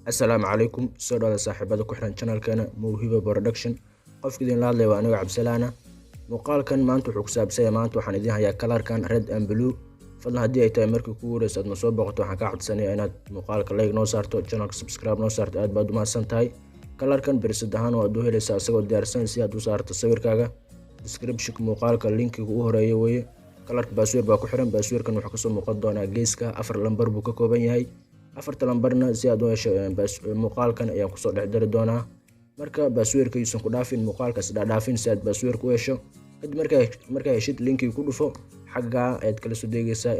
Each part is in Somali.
Assalaamu calaykum soo dhawaada saaxiibada ku xiran channelkeena Mawhiba Production. Qofka idin la hadlaya waa aniga Cabdisalaana. Muuqaalkan maanta wuxuu ku saabsan yahay maanta waxaan idin hayaa kalarkan red and blue. Fadlan haddii ay tahay markii kugu horeysa aad ma soo boqoto waxaan ka codsanayaa inaad muuqaalka like noo saarto, channelka subscribe noo saarto, aad baad u mahadsan tahay. Kalarkan bersad ahaan waad u helaysaa isagoo diyaarsan si aad u saarto sawirkaaga. Description muuqaalka linkiga ugu horeeya weeye. Kalarka baasweer baa ku xiran, baasweerkan wuxuu kasoo muuqan doonaa geeska 4 lambar buu ka kooban yahay. 4 lambarna si aad u hesho muuqaalkan ayaan kusoo dhex dari doonaa. Marka baasweerka yuusan ku dhaafin, muuqaalkaas dhaafin si aad baasweerka u hesho. Kadib markaa heshid linkiga ku dhufo xagga ayaad kala soo deegaysaa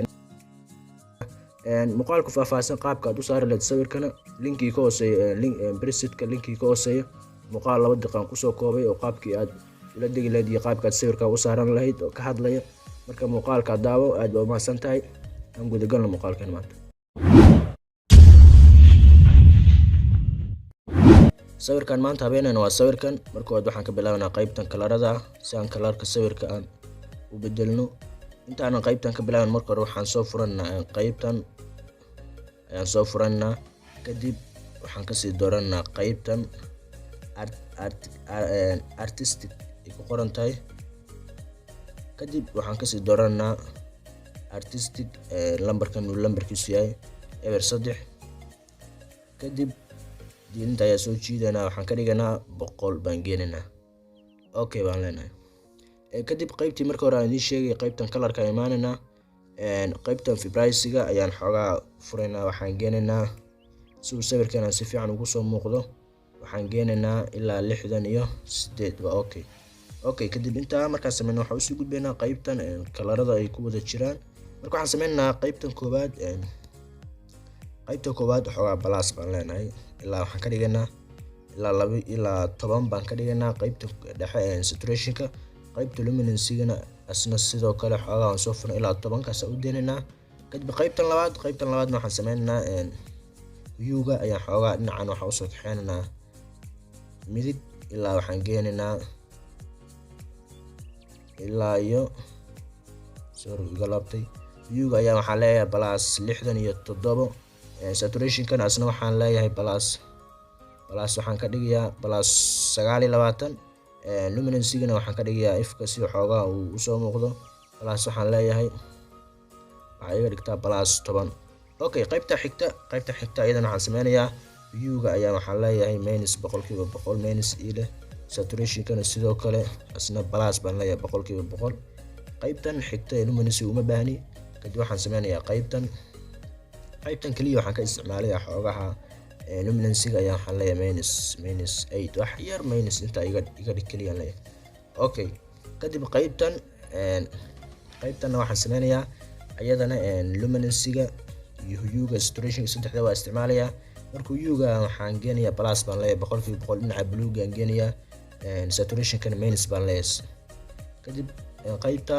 muuqaalku faahfaahsan qaabka aad u saari lahayd sawirkana linkiga ka hooseeya presetka linkiga ka hooseeya muuqaal 2 daqiiqo kusoo koobay oo qaabkii aad ula degi lahayd iyo qaabka aad sawirka u saaran lahayd oo ka hadlaya. Marka muuqaalka daawo aad baad u mahadsan tahay. Aan guda galno muuqaalkan maanta. sawirkan maanta habeenayna waa sawirkan. Marka hore waxaan ka bilaabanaa qaybtan kalarada si aan kalarka sawirka aan u bedelno. Intaanan qaybtan ka bilaaban marka hore waxaan soo furanaa qaybtan ayaan soo furanaa. Kadib waxaan ka sii dooranaa qaybtan artistic ay ku qoran tahay. Kadib waxaan ka sii dooranaa artistic lambarkan uu lambarkiisu yahay eber 3. kadib diinta ayaa soo jiidanaa, waxaan ka dhiganaa 100 baan geeninaa. Okay baan leenahay. Kadib qaybtii marka hore aan idin sheegay qaybtan kalarka imaanayna qaybtan fibraysiga ayaan xoogaa furaynaa, waxaan geeninaa si uu sawirkan si fiican ugu soo muuqdo. Waxaan geeninaa ilaa 68 waa okay. Kadib intaa markaan sameeyno waxaan usii gudbaynaa qaybtan kalarada ay ku wada jiraan. Marka waxaan sameynaa qaybtan koowaad xoogaa balaas baan leenahay ilaa waxaan ka dhiganaa ilaa 2 ilaa 10 baan ka dhiganaa. qaybta dhexe saturationka, qaybta luminance-gana asna sidoo kale xoogaa aan soo furno ilaa 10 kaas u deeninaa. kadib qaybtan labaad waxaan sameynaa hue-ga ayaan xoogaa dhinacan waxa u soo kaxeynaa midig ilaa waxaan geeninaa ilaa iyo iga laabtay. hue-ga ayaa waxaan leeyahay balaas 67. saturationkan asna waxaan leeyahay balaas waxaan ka dhigayaa balaas 29. luminance-gana waxaan ka dhigayaa ifka si xoogaa uu u soo muuqdo. balaas waxaan leeyahay waxa iga dhigtaa balaas 10. okay, qaybta xigta iyadana waxaan sameynayaa hue-ga ayaa waxaan leeyahay -100% minus ile. saturationkana sidoo kale asna balaas baan leeyahay 100%. qaybtan xigta luminance uma baahni. kadib waxaan sameynayaa qaybtan kaliya waxaan ka isticmaalayaa xoogaha luminance-ga ayaa waxaan leeyahay -8 wax yar minus inta iga dhig kaliya leeyahay. okay, kadib qaybtan waxaan sameynayaa ayadana luminance-ga iyo hue-ga saturationka saddexda waa isticmaalayaa. marka hue-ga waxaan geenayaa balaas baan leeyahay 100%. dhinaca blue-ga aan geenayaa saturationkana minus baan leeyahay. kadib qaybta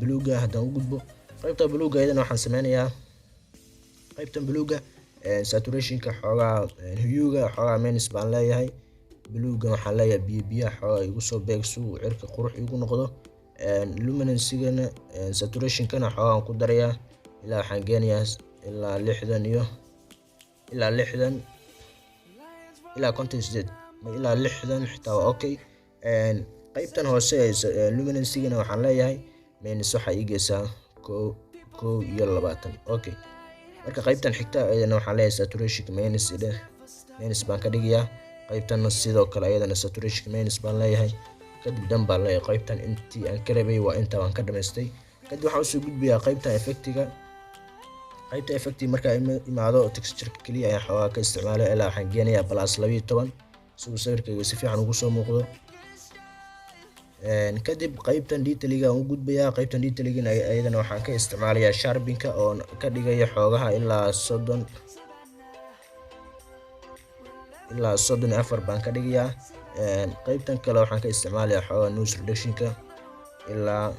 blue-ga haddaan u gudbo, qaybta blue-ga iyadana waxaan sameynayaa qaybtan blue-ga saturationka xoogaa hue-ga xoogaa minus baan leeyahay. blue-ga waxaan leeyahay biyo xoogaa igu soo beegso cirka qurux igu noqdo. luminance-gana saturationkana xoogaa ku darayaa ilaa waxaan geenayaa ilaa 60 iyo ilaa 58 ilaa 60 xitaa waa okay. qaybtan hoose luminance-gana waxaan leeyahay minus waxa ii geysaa 1 okay. marka qaybtan xigta ayadana waxaan leeyahay saturation minus baan ka dhigayaa. qaybtan sidoo kale ayadana saturation minus baan leeyahay. kadib dan baan leeyahay qaybtan intii aan ka rabay waa inta waan ka dhameystay. kadib waxaan usoo gudbayaa qaybta effectiga. marka imaado texture kaliya ayaan xoogaa ka isticmaalay ilaa waxaan geenayaa balaas 12 si uu sawirkayga si fiican ugu soo muuqdo. kadib qaybtan detail-ga aan u gudbayaa. qaybtan detail-gana ayadana waxaan ka isticmaalayaa sharpinka oo ka dhigaya xoogaha ilaa 34 baan ka dhigayaa. qaybtan kale waxaan ka isticmaalayaa xoogaa noise reduction-ka ilaa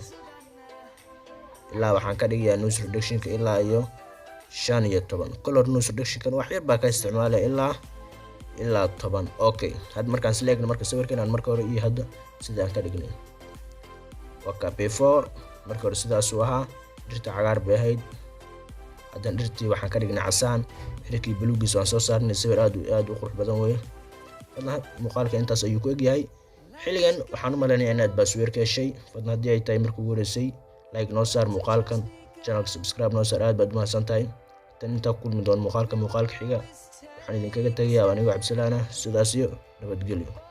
waxaan ka dhigayaa noise reduction-ka ilaa iyo 15. color noise reduction-kan wax yar baa ka isticmaalaya ilaa 10. okay, had markaan isleegno marka sawirkan aan marka hore iyo hadda sidaan ka dhignay before marka hore sidaas uu ahaa. dhirta cagaar bay ahayd, haddana dhirtii waxaan ka dhignay casaan, xirkii buluugiis waan soo saarnay, sawir aad u qurux badan weeye. fadlan muuqaalka intaas ayuu ku egyahay. xilligan waxaan u maleynayaa inaad baasweer ka heshay. fadlan haddii ay tahay markii ugu horeysay, like noo saar muuqaalkan, channelka subscribe noo saar, aad baad u mahadsan tahay. tan intaa ku kulmi doon muuqaalka xiga, waxaan idinkaga tegayaa anigoo Cabdisalaan ah, sidaas iyo nabadgelyo.